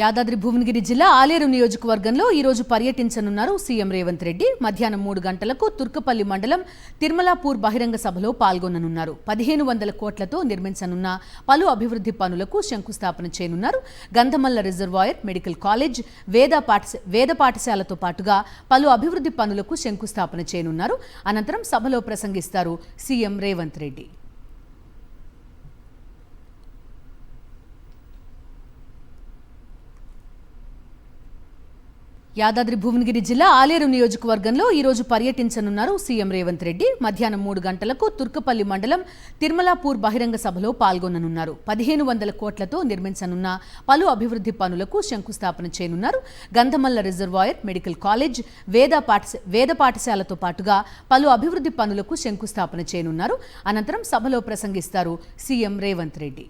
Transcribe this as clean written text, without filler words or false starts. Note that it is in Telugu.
యాదాద్రి భువనగిరి జిల్లా ఆలేరు నియోజకవర్గంలో ఈ రోజు పర్యటించనున్నారు సీఎం రేవంత్ రెడ్డి. మధ్యాహ్నం 3 గంటలకు తుర్కపల్లి మండలం తిరుమలాపూర్ బహిరంగ సభలో పాల్గొననున్నారు. 1500 కోట్లతో నిర్మించనున్న పలు అభివృద్ధి పనులకు శంకుస్థాపన చేయనున్నారు. గంధమల్ల రిజర్వాయర్, మెడికల్ కాలేజ్, వేద పాఠశాలతో పాటుగా పలు అభివృద్ధి పనులకు శంకుస్థాపన చేయనున్నారు. అనంతరం సభలో ప్రసంగిస్తారు సీఎం రేవంత్ రెడ్డి. యాదాద్రి భువనగిరి జిల్లా ఆలేరు నియోజకవర్గంలో ఈ రోజు పర్యటించనున్నారు సీఎం రేవంత్ రెడ్డి. మధ్యాహ్నం 3 గంటలకు తుర్కపల్లి మండలం తిరుమలాపూర్ బహిరంగ సభలో పాల్గొననున్నారు. 1500 కోట్లతో నిర్మించనున్న పలు అభివృద్ధి పనులకు శంకుస్థాపన చేయనున్నారు. గంధమల్ల రిజర్వాయర్, మెడికల్ కాలేజ్, వేద పాఠశాలతో పాటుగా పలు అభివృద్ధి పనులకు శంకుస్థాపన చేయనున్నారు. అనంతరం సభలో ప్రసంగిస్తారు సీఎం రేవంత్ రెడ్డి.